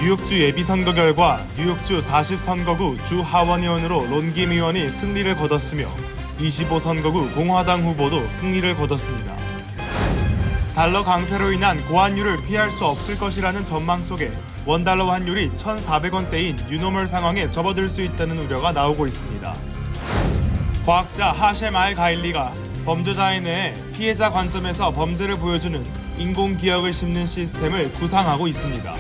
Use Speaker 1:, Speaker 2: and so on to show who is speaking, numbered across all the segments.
Speaker 1: 뉴욕주 예비선거 결과 뉴욕주 40선거구 주 하원의원으로 론김 의원이 승리를 거뒀으며 25선거구 공화당 후보도 승리를 거뒀습니다. 달러 강세로 인한 고환율을 피할 수 없을 것이라는 전망 속에 원달러 환율이 1,400원대인 뉴노멀 상황에 접어들 수 있다는 우려가 나오고 있습니다. 과학자 하셴 알 가일리가 범죄자에 대해 피해자 관점에서 범죄를 보여주는 인공기억을 심는 시스템을 구상하고 있습니다.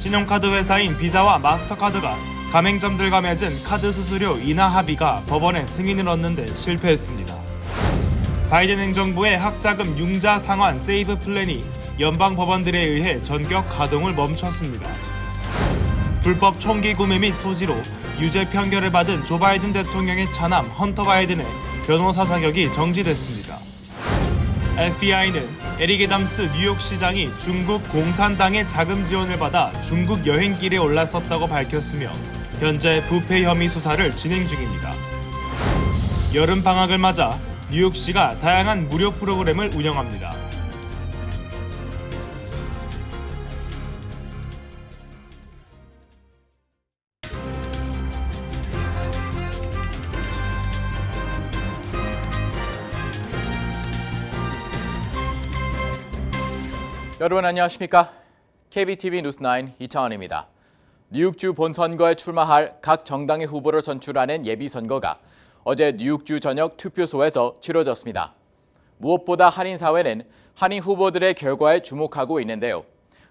Speaker 1: 신용카드 회사인 비자와 마스터카드가 가맹점들과 맺은 카드 수수료 인하 합의가 법원에 승인을 얻는데 실패했습니다. 바이든 행정부의 학자금 융자 상환 세이브 플랜이 연방 법원들에 의해 전격 가동을 멈췄습니다. 불법 총기 구매 및 소지로 유죄 판결을 받은 조 바이든 대통령의 차남 헌터 바이든의 변호사 자격이 정지됐습니다. FBI는 에릭 애덤스 뉴욕시장이 중국 공산당의 자금 지원을 받아 중국 여행길에 올랐었다고 밝혔으며 현재 부패 혐의 수사를 진행 중입니다. 여름 방학을 맞아 뉴욕시가 다양한 무료 프로그램을 운영합니다.
Speaker 2: 여러분 안녕하십니까? KBTV 뉴스9 이창원입니다. 뉴욕주 본선거에 출마할 각 정당의 후보를 선출하는 예비선거가 어제 뉴욕주 전역 투표소에서 치러졌습니다. 무엇보다 한인사회는 한인 후보들의 결과에 주목하고 있는데요.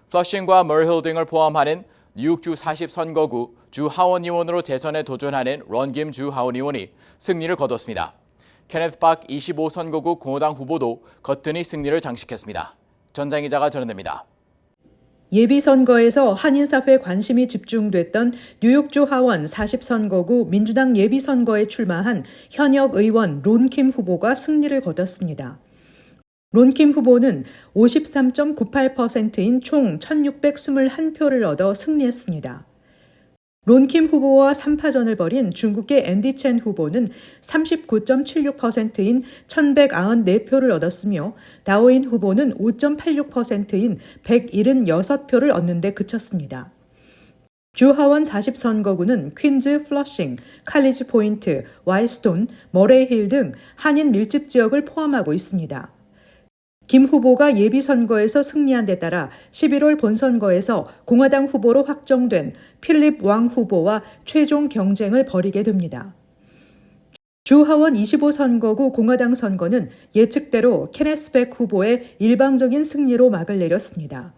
Speaker 2: 플러싱과 머힐 등을 포함하는 뉴욕주 40선거구 주 하원의원으로 재선에 도전하는 론김 주 하원의원이 승리를 거뒀습니다. 케네스 박 25선거구 공화당 후보도 거뜬히 승리를 장식했습니다. 전장 기자가 전해드립니다.
Speaker 3: 예비선거에서 한인사회 관심이 집중됐던 뉴욕주 하원 40선거구 민주당 예비선거에 출마한 현역 의원 론킴 후보가 승리를 거뒀습니다. 론킴 후보는 53.98%인 총 1,621표를 얻어 승리했습니다. 론킴 후보와 3파전을 벌인 중국의 앤디 첸 후보는 39.76%인 1,194표를 얻었으며 다오인 후보는 5.86%인 176표를 얻는 데 그쳤습니다. 주 하원 40선거구는 퀸즈, 플러싱, 칼리지 포인트, 와이스톤, 머레이힐 등 한인 밀집 지역을 포함하고 있습니다. 김 후보가 예비선거에서 승리한 데 따라 11월 본선거에서 공화당 후보로 확정된 필립 왕 후보와 최종 경쟁을 벌이게 됩니다. 주 하원 25선거구 공화당 선거는 예측대로 케네스 백 후보의 일방적인 승리로 막을 내렸습니다.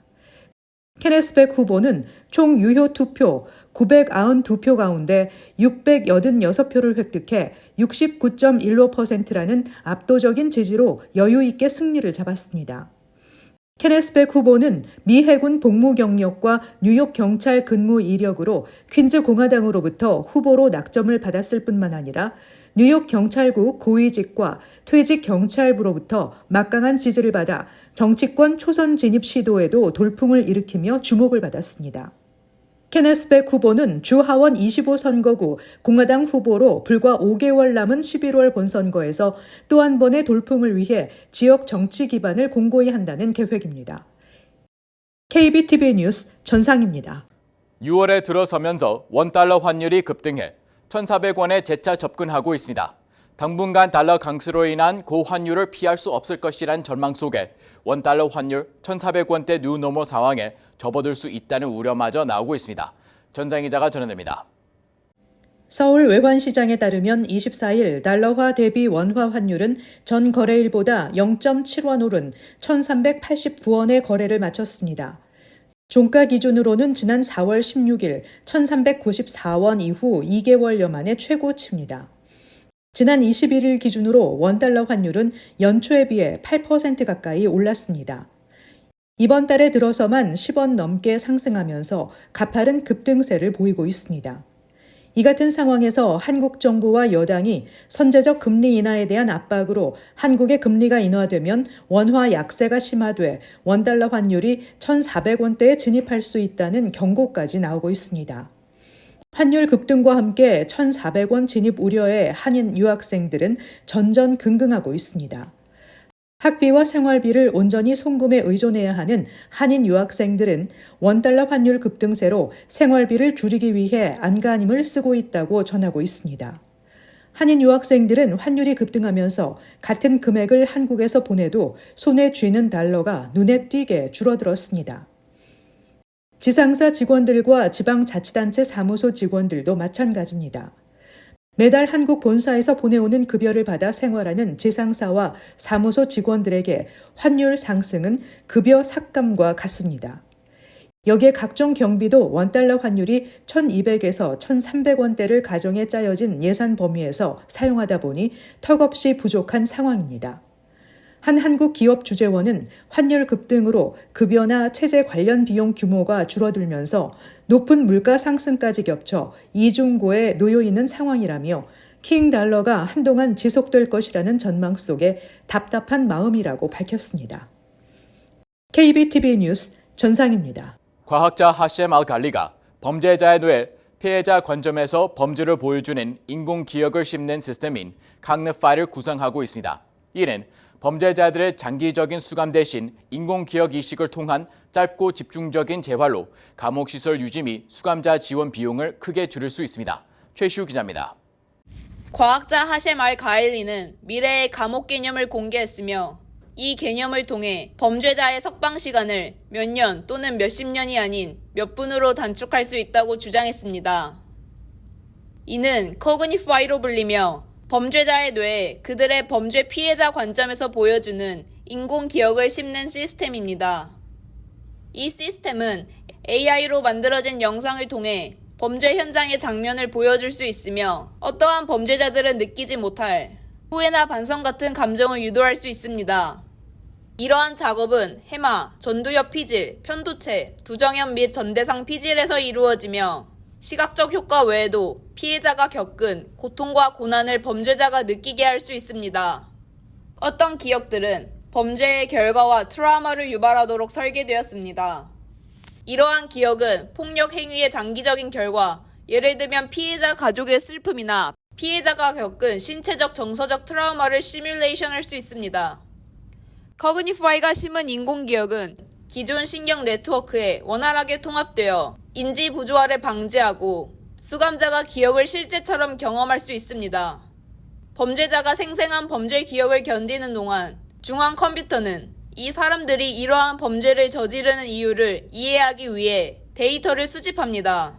Speaker 3: 케네스 백 후보는 총 유효 투표 992표 가운데 686표를 획득해 69.15%라는 압도적인 지지로 여유 있게 승리를 잡았습니다. 케네스 백 후보는 미 해군 복무 경력과 뉴욕 경찰 근무 이력으로 퀸즈 공화당으로부터 후보로 낙점을 받았을 뿐만 아니라 뉴욕 경찰국 고위직과 퇴직 경찰부로부터 막강한 지지를 받아 정치권 초선 진입 시도에도 돌풍을 일으키며 주목을 받았습니다. 케네스 백 후보는 주 하원 25선거구 공화당 후보로 불과 5개월 남은 11월 본선거에서 또 한 번의 돌풍을 위해 지역 정치 기반을 공고히 한다는 계획입니다. KBTV 뉴스 전상입니다.
Speaker 2: 6월에 들어서면서 원달러 환율이 급등해 1,400원에 재차 접근하고 있습니다. 당분간 달러 강세로 인한 고환율을 피할 수 없을 것이란 전망 속에 원달러 환율 1,400원대 뉴노멀 상황에 접어들 수 있다는 우려마저 나오고 있습니다. 전장 기자가 전해드립니다.
Speaker 3: 서울 외환시장에 따르면 24일 달러화 대비 원화 환율은 전 거래일보다 0.7원 오른 1,389원의 거래를 마쳤습니다. 종가 기준으로는 지난 4월 16일 1,394원 이후 2개월여 만에 최고치입니다. 지난 21일 기준으로 원달러 환율은 연초에 비해 8% 가까이 올랐습니다. 이번 달에 들어서만 10원 넘게 상승하면서 가파른 급등세를 보이고 있습니다. 이 같은 상황에서 한국 정부와 여당이 선제적 금리 인하에 대한 압박으로 한국의 금리가 인하되면 원화 약세가 심화돼 원달러 환율이 1,400원대에 진입할 수 있다는 경고까지 나오고 있습니다. 환율 급등과 함께 1,400원 진입 우려의 한인 유학생들은 전전긍긍하고 있습니다. 학비와 생활비를 온전히 송금에 의존해야 하는 한인 유학생들은 $1 환율 급등세로 생활비를 줄이기 위해 안간힘을 쓰고 있다고 전하고 있습니다. 한인 유학생들은 환율이 급등하면서 같은 금액을 한국에서 보내도 손에 쥐는 달러가 눈에 띄게 줄어들었습니다. 지상사 직원들과 지방자치단체 사무소 직원들도 마찬가지입니다. 매달 한국 본사에서 보내오는 급여를 받아 생활하는 지상사와 사무소 직원들에게 환율 상승은 급여 삭감과 같습니다. 여기에 각종 경비도 $1 환율이 1,200에서 1,300원대를 가정에 짜여진 예산 범위에서 사용하다 보니 턱없이 부족한 상황입니다. 한 한국 기업 주재원은 환율 급등으로 급여나 체재 관련 비용 규모가 줄어들면서 높은 물가 상승까지 겹쳐 이중고에 놓여 있는 상황이라며 킹 달러가 한동안 지속될 것이라는 전망 속에 답답한 마음이라고 밝혔습니다. KBTV 뉴스 전상입니다.
Speaker 2: 과학자 하셴 알갈리가 범죄자의 뇌 피해자 관점에서 범죄를 보여주는 인공기억을 심는 시스템인 카그니파이를 구성하고 있습니다. 이는 범죄자들의 장기적인 수감 대신 인공기억 이식을 통한 짧고 집중적인 재활로 감옥시설 유지 및 수감자 지원 비용을 크게 줄일 수 있습니다. 최시우 기자입니다.
Speaker 4: 과학자 하셴 알가일리는 미래의 감옥 개념을 공개했으며 이 개념을 통해 범죄자의 석방 시간을 몇 년 또는 몇십 년이 아닌 몇 분으로 단축할 수 있다고 주장했습니다. 이는 커그니파이로 불리며 범죄자의 뇌에 그들의 범죄 피해자 관점에서 보여주는 인공기억을 심는 시스템입니다. 이 시스템은 AI로 만들어진 영상을 통해 범죄 현장의 장면을 보여줄 수 있으며 어떠한 범죄자들은 느끼지 못할 후회나 반성 같은 감정을 유도할 수 있습니다. 이러한 작업은 해마, 전두엽 피질, 편도체, 두정연 및 전대상 피질에서 이루어지며 시각적 효과 외에도 피해자가 겪은 고통과 고난을 범죄자가 느끼게 할 수 있습니다. 어떤 기억들은 범죄의 결과와 트라우마를 유발하도록 설계되었습니다. 이러한 기억은 폭력 행위의 장기적인 결과, 예를 들면 피해자 가족의 슬픔이나 피해자가 겪은 신체적 정서적 트라우마를 시뮬레이션할 수 있습니다. 커그니파이가 심은 인공기억은 기존 신경 네트워크에 원활하게 통합되어 인지 부조화를 방지하고 수감자가 기억을 실제처럼 경험할 수 있습니다. 범죄자가 생생한 범죄 기억을 견디는 동안 중앙 컴퓨터는 이 사람들이 이러한 범죄를 저지르는 이유를 이해하기 위해 데이터를 수집합니다.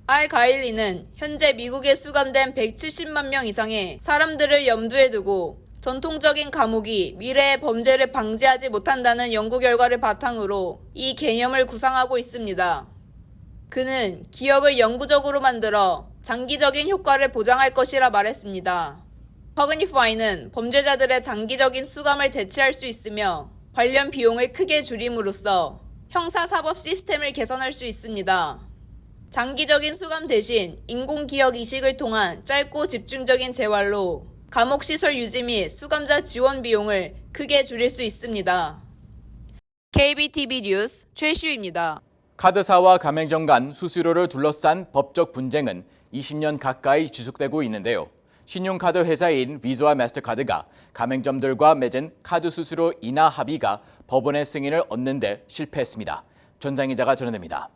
Speaker 4: 알가일리는 현재 미국에 수감된 170만 명 이상의 사람들을 염두에 두고 전통적인 감옥이 미래의 범죄를 방지하지 못한다는 연구 결과를 바탕으로 이 개념을 구상하고 있습니다. 그는 기억을 영구적으로 만들어 장기적인 효과를 보장할 것이라 말했습니다. 커그니파이는 범죄자들의 장기적인 수감을 대체할 수 있으며 관련 비용을 크게 줄임으로써 형사사법 시스템을 개선할 수 있습니다. 장기적인 수감 대신 인공기억 이식을 통한 짧고 집중적인 재활로 감옥시설 유지 및 수감자 지원 비용을 크게 줄일 수 있습니다. KBTV 뉴스 최시우입니다.
Speaker 2: 카드사와 가맹점 간 수수료를 둘러싼 법적 분쟁은 20년 가까이 지속되고 있는데요. 신용카드 회사인 비자와 마스터카드가 가맹점들과 맺은 카드 수수료 인하 합의가 법원의 승인을 얻는 데 실패했습니다. 전장 기자가 전해드립니다.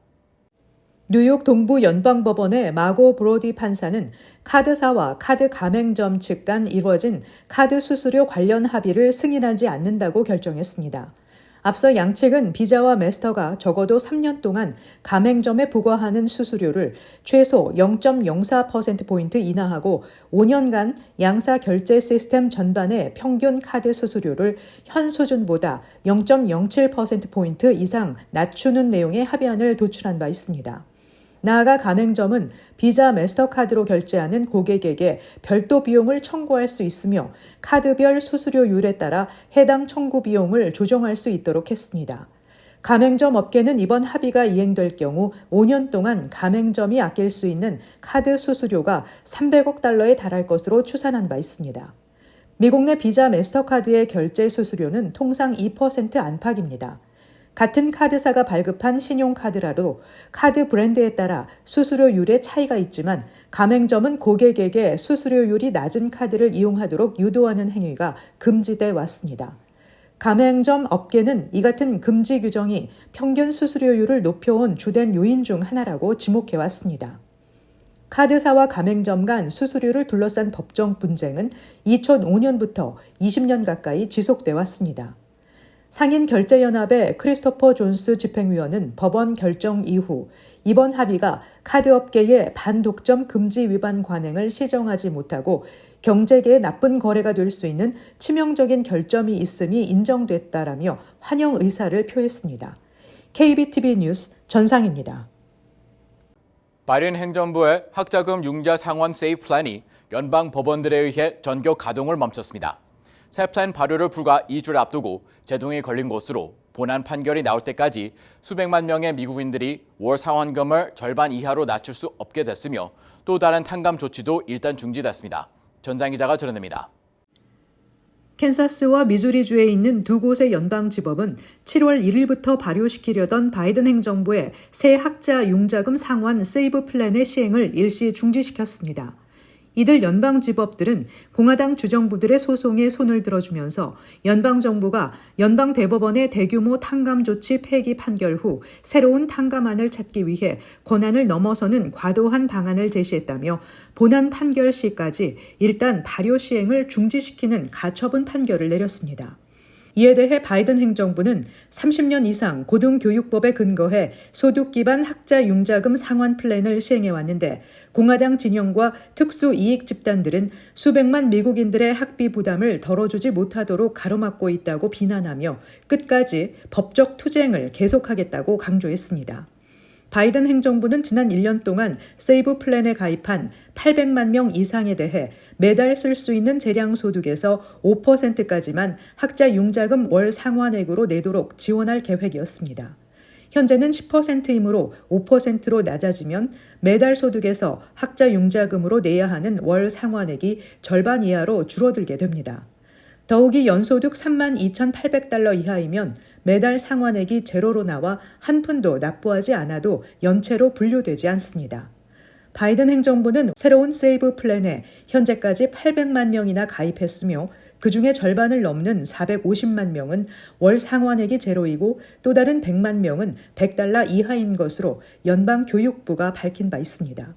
Speaker 3: 뉴욕 동부 연방법원의 마고 브로디 판사는 카드사와 카드 가맹점 측 간 이루어진 카드 수수료 관련 합의를 승인하지 않는다고 결정했습니다. 앞서 양측은 비자와 마스터가 적어도 3년 동안 가맹점에 부과하는 수수료를 최소 0.04%포인트 인하하고 5년간 양사 결제 시스템 전반의 평균 카드 수수료를 현 수준보다 0.07%포인트 이상 낮추는 내용의 합의안을 도출한 바 있습니다. 나아가 가맹점은 비자 마스터카드로 결제하는 고객에게 별도 비용을 청구할 수 있으며 카드별 수수료율에 따라 해당 청구 비용을 조정할 수 있도록 했습니다. 가맹점 업계는 이번 합의가 이행될 경우 5년 동안 가맹점이 아낄 수 있는 카드 수수료가 $300억 달러에 달할 것으로 추산한 바 있습니다. 미국 내 비자 마스터카드의 결제 수수료는 통상 2% 안팎입니다. 같은 카드사가 발급한 신용카드라도 카드 브랜드에 따라 수수료율의 차이가 있지만 가맹점은 고객에게 수수료율이 낮은 카드를 이용하도록 유도하는 행위가 금지돼 왔습니다. 가맹점 업계는 이 같은 금지 규정이 평균 수수료율을 높여온 주된 요인 중 하나라고 지목해왔습니다. 카드사와 가맹점 간 수수료를 둘러싼 법정 분쟁은 2005년부터 20년 가까이 지속돼 왔습니다. 상인결제연합의 크리스토퍼 존스 집행위원은 법원 결정 이후 이번 합의가 카드업계의 반독점 금지 위반 관행을 시정하지 못하고 경제계에 나쁜 거래가 될 수 있는 치명적인 결점이 있음이 인정됐다라며 환영 의사를 표했습니다. KBTV 뉴스 전상입니다.
Speaker 2: 바이든 행정부의 학자금 융자 상환 세이프 플랜이 연방 법원들에 의해 전격 가동을 멈췄습니다. 새 플랜 발효를 불과 2주를 앞두고 제동이 걸린 것으로 본안 판결이 나올 때까지 수백만 명의 미국인들이 월 상환금을 절반 이하로 낮출 수 없게 됐으며 또 다른 탕감 조치도 일단 중지됐습니다. 전장 기자가 전해드립니다.
Speaker 3: 캔사스와 미주리주에 있는 두 곳의 연방지법은 7월 1일부터 발효시키려던 바이든 행정부의 새 학자 융자금 상환 세이브 플랜의 시행을 일시 중지시켰습니다. 이들 연방지법들은 공화당 주정부들의 소송에 손을 들어주면서 연방정부가 연방대법원의 대규모 탕감 조치 폐기 판결 후 새로운 탕감안을 찾기 위해 권한을 넘어서는 과도한 방안을 제시했다며 본안 판결 시까지 일단 발효 시행을 중지시키는 가처분 판결을 내렸습니다. 이에 대해 바이든 행정부는 30년 이상 고등교육법에 근거해 소득 기반 학자 융자금 상환 플랜을 시행해 왔는데 공화당 진영과 특수 이익 집단들은 수백만 미국인들의 학비 부담을 덜어주지 못하도록 가로막고 있다고 비난하며 끝까지 법적 투쟁을 계속하겠다고 강조했습니다. 바이든 행정부는 지난 1년 동안 세이브 플랜에 가입한 800만 명 이상에 대해 매달 쓸 수 있는 재량 소득에서 5%까지만 학자 융자금 월 상환액으로 내도록 지원할 계획이었습니다. 현재는 10%이므로 5%로 낮아지면 매달 소득에서 학자 융자금으로 내야 하는 월 상환액이 절반 이하로 줄어들게 됩니다. 더욱이 연소득 32,800달러 이하이면 매달 상환액이 제로로 나와 한 푼도 납부하지 않아도 연체로 분류되지 않습니다. 바이든 행정부는 새로운 세이브 플랜에 현재까지 800만 명이나 가입했으며 그중에 절반을 넘는 450만 명은 월 상환액이 제로이고 또 다른 100만 명은 100달러 이하인 것으로 연방교육부가 밝힌 바 있습니다.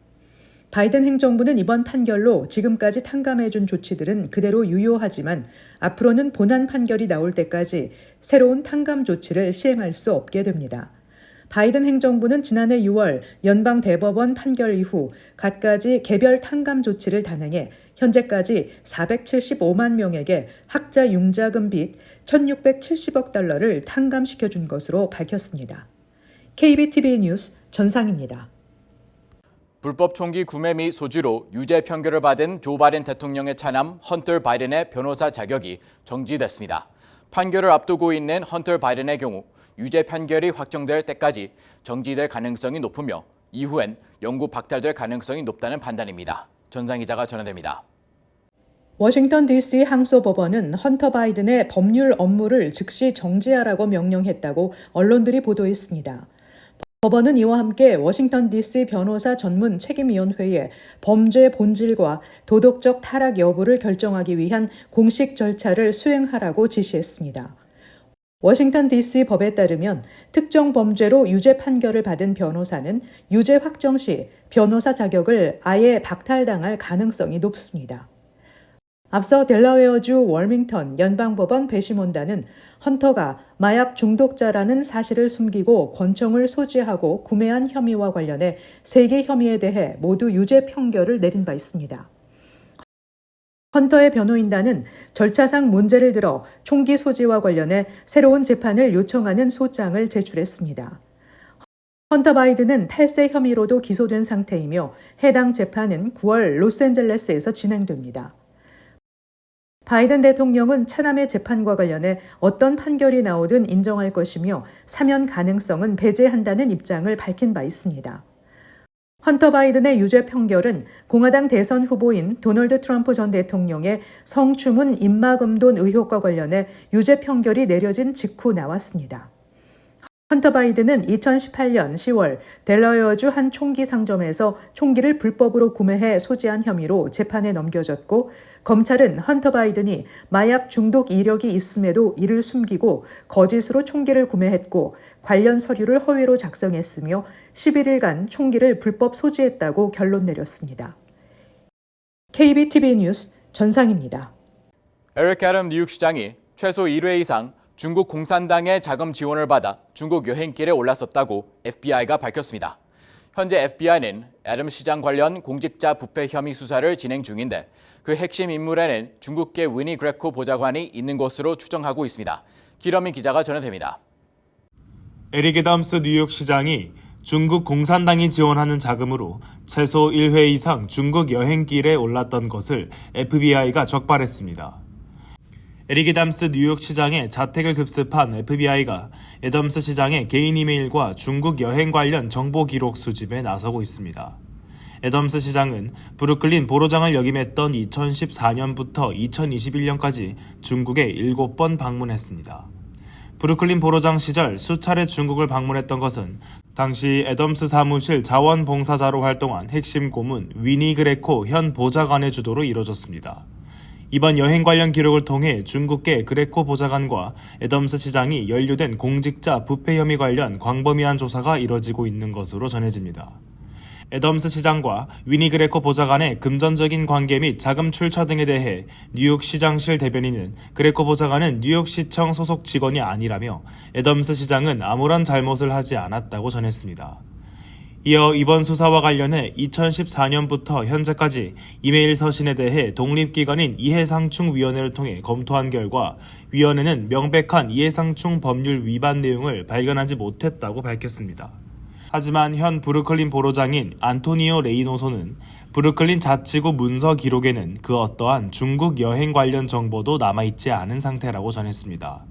Speaker 3: 바이든 행정부는 이번 판결로 지금까지 탕감해준 조치들은 그대로 유효하지만 앞으로는 본안 판결이 나올 때까지 새로운 탕감 조치를 시행할 수 없게 됩니다. 바이든 행정부는 지난해 6월 연방대법원 판결 이후 갖가지 개별 탕감 조치를 단행해 현재까지 475만 명에게 학자 융자금 빚 1,670억 달러를 탕감시켜준 것으로 밝혔습니다. KBTV 뉴스 전상입니다.
Speaker 2: 불법 총기 구매 및 소지로 유죄 판결을 받은 조 바이든 대통령의 차남 헌터 바이든의 변호사 자격이 정지됐습니다. 판결을 앞두고 있는 헌터 바이든의 경우 유죄 판결이 확정될 때까지 정지될 가능성이 높으며 이후엔 영구 박탈될 가능성이 높다는 판단입니다. 전상 기자가 전해드립니다.
Speaker 3: 워싱턴 DC 항소법원은 헌터 바이든의 법률 업무를 즉시 정지하라고 명령했다고 언론들이 보도했습니다. 법원은 이와 함께 워싱턴 DC 변호사 전문 책임위원회에 범죄 본질과 도덕적 타락 여부를 결정하기 위한 공식 절차를 수행하라고 지시했습니다. 워싱턴 DC 법에 따르면 특정 범죄로 유죄 판결을 받은 변호사는 유죄 확정 시 변호사 자격을 아예 박탈당할 가능성이 높습니다. 앞서 델라웨어주 월밍턴 연방법원 배심원단은 헌터가 마약 중독자라는 사실을 숨기고 권총을 소지하고 구매한 혐의와 관련해 3개 혐의에 대해 모두 유죄 판결을 내린 바 있습니다. 헌터의 변호인단은 절차상 문제를 들어 총기 소지와 관련해 새로운 재판을 요청하는 소장을 제출했습니다. 헌터 바이든은 탈세 혐의로도 기소된 상태이며 해당 재판은 9월 로스앤젤레스에서 진행됩니다. 바이든 대통령은 차남의 재판과 관련해 어떤 판결이 나오든 인정할 것이며 사면 가능성은 배제한다는 입장을 밝힌 바 있습니다. 헌터 바이든의 유죄 판결은 공화당 대선 후보인 도널드 트럼프 전 대통령의 성추문 입막음돈 의혹과 관련해 유죄 판결이 내려진 직후 나왔습니다. 헌터 바이든은 2018년 10월 델러웨어주 한 총기 상점에서 총기를 불법으로 구매해 소지한 혐의로 재판에 넘겨졌고, 검찰은 헌터 바이든이 마약 중독 이력이 있음에도 이를 숨기고 거짓으로 총기를 구매했고 관련 서류를 허위로 작성했으며 11일간 총기를 불법 소지했다고 결론 내렸습니다. KBTV 뉴스 전상입니다.
Speaker 2: 에릭 애덤 뉴욕시장이 최소 1회 이상 중국 공산당의 자금 지원을 받아 중국 여행길에 올랐었다고 FBI가 밝혔습니다. 현재 FBI는 애덤 시장 관련 공직자 부패 혐의 수사를 진행 중인데 그 핵심 인물에는 중국계 위니 그레코 보좌관이 있는 것으로 추정하고 있습니다. 기러민 기자가 전해드립니다.
Speaker 1: 에릭 애덤스 뉴욕시장이 중국 공산당이 지원하는 자금으로 최소 1회 이상 중국 여행길에 올랐던 것을 FBI가 적발했습니다. 에릭 애덤스 뉴욕시장의 자택을 급습한 FBI가 애덤스 시장의 개인 이메일과 중국 여행 관련 정보 기록 수집에 나서고 있습니다. 애덤스 시장은 브루클린 보로장을 역임했던 2014년부터 2021년까지 중국에 7번 방문했습니다. 브루클린 보로장 시절 수차례 중국을 방문했던 것은 당시 애덤스 사무실 자원봉사자로 활동한 핵심 고문 위니 그레코 현 보좌관의 주도로 이뤄졌습니다. 이번 여행 관련 기록을 통해 중국계 그레코 보좌관과 애덤스 시장이 연루된 공직자 부패 혐의 관련 광범위한 조사가 이뤄지고 있는 것으로 전해집니다. 애덤스 시장과 위니 그레코 보좌관의 금전적인 관계 및 자금 출처 등에 대해 뉴욕시장실 대변인은 그레코 보좌관은 뉴욕시청 소속 직원이 아니라며 애덤스 시장은 아무런 잘못을 하지 않았다고 전했습니다. 이어 이번 수사와 관련해 2014년부터 현재까지 이메일 서신에 대해 독립기관인 이해상충위원회를 통해 검토한 결과 위원회는 명백한 이해상충 법률 위반 내용을 발견하지 못했다고 밝혔습니다. 하지만 현 브루클린 보로장인 안토니오 레이노소는 브루클린 자치구 문서 기록에는 그 어떠한 중국 여행 관련 정보도 남아있지 않은 상태라고 전했습니다.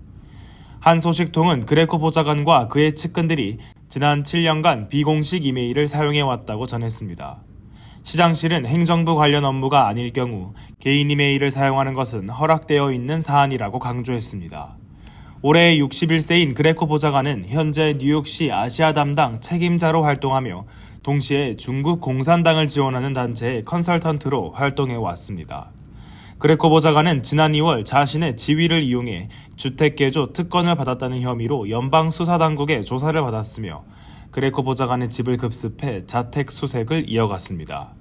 Speaker 1: 한 소식통은 그레코 보좌관과 그의 측근들이 지난 7년간 비공식 이메일을 사용해왔다고 전했습니다. 시장실은 행정부 관련 업무가 아닐 경우 개인 이메일을 사용하는 것은 허락되어 있는 사안이라고 강조했습니다. 올해 61세인 그레코 보좌관은 현재 뉴욕시 아시아 담당 책임자로 활동하며 동시에 중국 공산당을 지원하는 단체의 컨설턴트로 활동해 왔습니다. 그레코 보좌관은 지난 2월 자신의 지위를 이용해 주택개조 특권을 받았다는 혐의로 연방수사당국의 조사를 받았으며 그레코 보좌관의 집을 급습해 자택 수색을 이어갔습니다.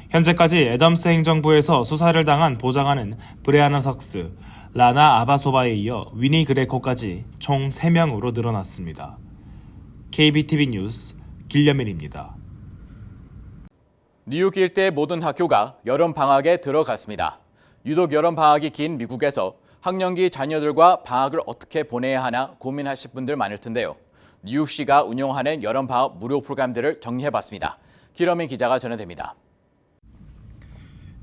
Speaker 1: 현재까지 애덤스 행정부에서 수사를 당한 보좌관은 브레아나 석스, 라나 아바소바에 이어 위니 그레코까지 총 3명으로 늘어났습니다. KBTV 뉴스 길려민입니다.
Speaker 2: 뉴욕 일대 모든 학교가 여름방학에 들어갔습니다. 유독 여름방학이 긴 미국에서 학령기 자녀들과 방학을 어떻게 보내야 하나 고민하실 분들 많을 텐데요. 뉴욕시가 운영하는 여름방학 무료 프로그램들을 정리해봤습니다. 기러민 기자가 전해드립니다.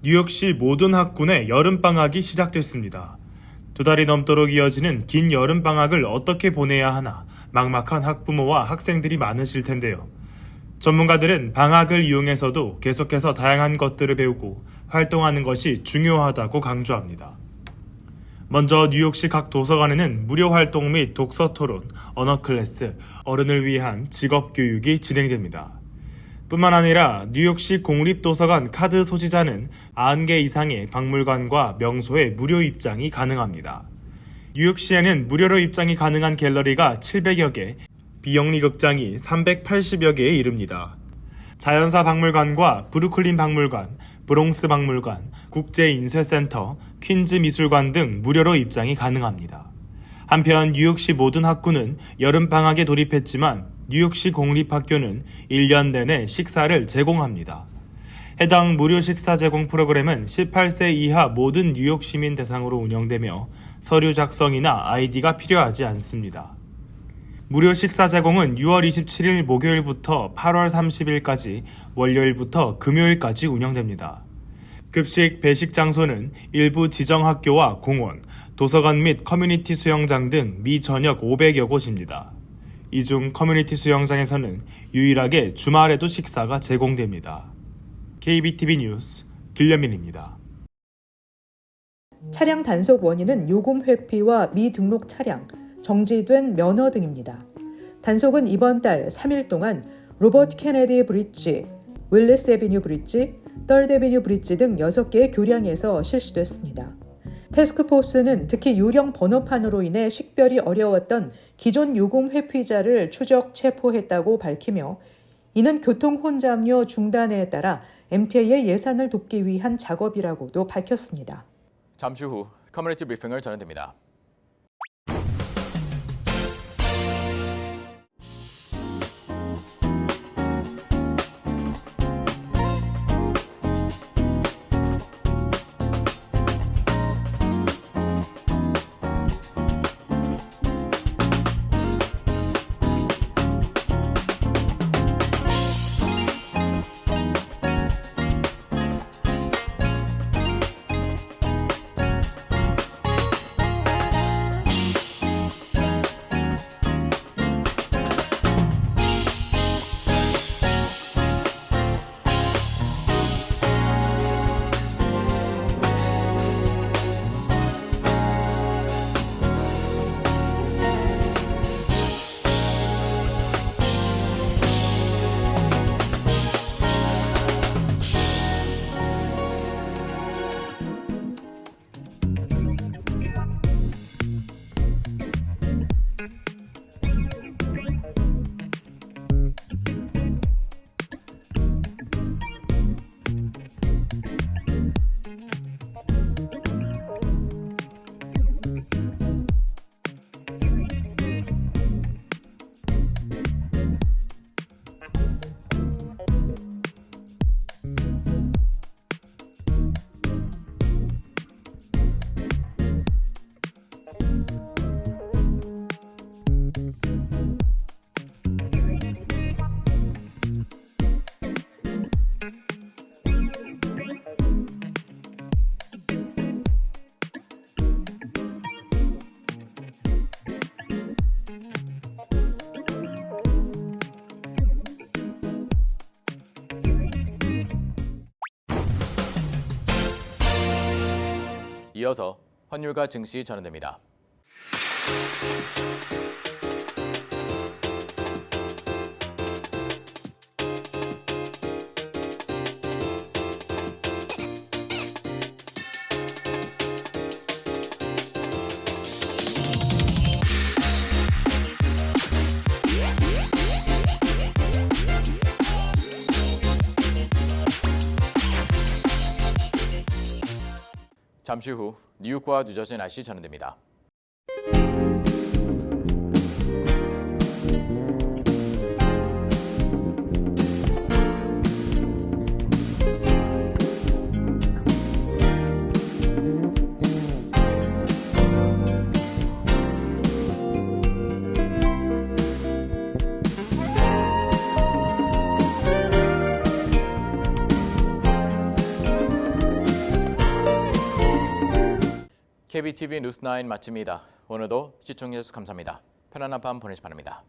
Speaker 1: 뉴욕시 모든 학군의 여름방학이 시작됐습니다. 2달이 넘도록 이어지는 긴 여름방학을 어떻게 보내야 하나 막막한 학부모와 학생들이 많으실 텐데요. 전문가들은 방학을 이용해서도 계속해서 다양한 것들을 배우고 활동하는 것이 중요하다고 강조합니다. 먼저 뉴욕시 각 도서관에는 무료 활동 및 독서 토론, 언어 클래스, 어른을 위한 직업 교육이 진행됩니다. 뿐만 아니라 뉴욕시 공립도서관 카드 소지자는 90개 이상의 박물관과 명소에 무료 입장이 가능합니다. 뉴욕시에는 무료로 입장이 가능한 갤러리가 700여 개, 비영리 극장이 380여 개에 이릅니다. 자연사 박물관과 브루클린 박물관, 브롱스 박물관, 국제인쇄센터, 퀸즈 미술관 등 무료로 입장이 가능합니다. 한편 뉴욕시 모든 학군은 여름방학에 돌입했지만 뉴욕시 공립학교는 1년 내내 식사를 제공합니다. 해당 무료 식사 제공 프로그램은 18세 이하 모든 뉴욕 시민 대상으로 운영되며 서류 작성이나 아이디가 필요하지 않습니다. 무료 식사 제공은 6월 27일 목요일부터 8월 30일까지 월요일부터 금요일까지 운영됩니다. 급식 배식 장소는 일부 지정 학교와 공원, 도서관 및 커뮤니티 수영장 등 미전역 500여 곳입니다. 이 중 커뮤니티 수영장에서는 유일하게 주말에도 식사가 제공됩니다. KBTV 뉴스 길려민입니다.
Speaker 3: 차량 단속 원인은 요금 회피와 미등록 차량, 정지된 면허 등입니다. 단속은 이번 달 3일 동안 로버트 케네디 브릿지, 윌리스 애비뉴 브릿지, 떨드 애비뉴 브릿지 등 6개의 교량에서 실시됐습니다. 태스크포스는 특히 유령 번호판으로 인해 식별이 어려웠던 기존 요금 회피자를 추적 체포했다고 밝히며 이는 교통 혼잡료 중단에 따라 MTA의 예산을 돕기 위한 작업이라고도 밝혔습니다.
Speaker 2: 잠시 후 커뮤니티 브리핑을 전해드립니다. 이어서 환율과 증시 전해드립니다. 잠시 후 뉴욕과 뉴저지 날씨 전해드립니다. KBTV 뉴스9 마칩니다. 오늘도 시청해주셔서 감사합니다. 편안한 밤 보내시 바랍니다.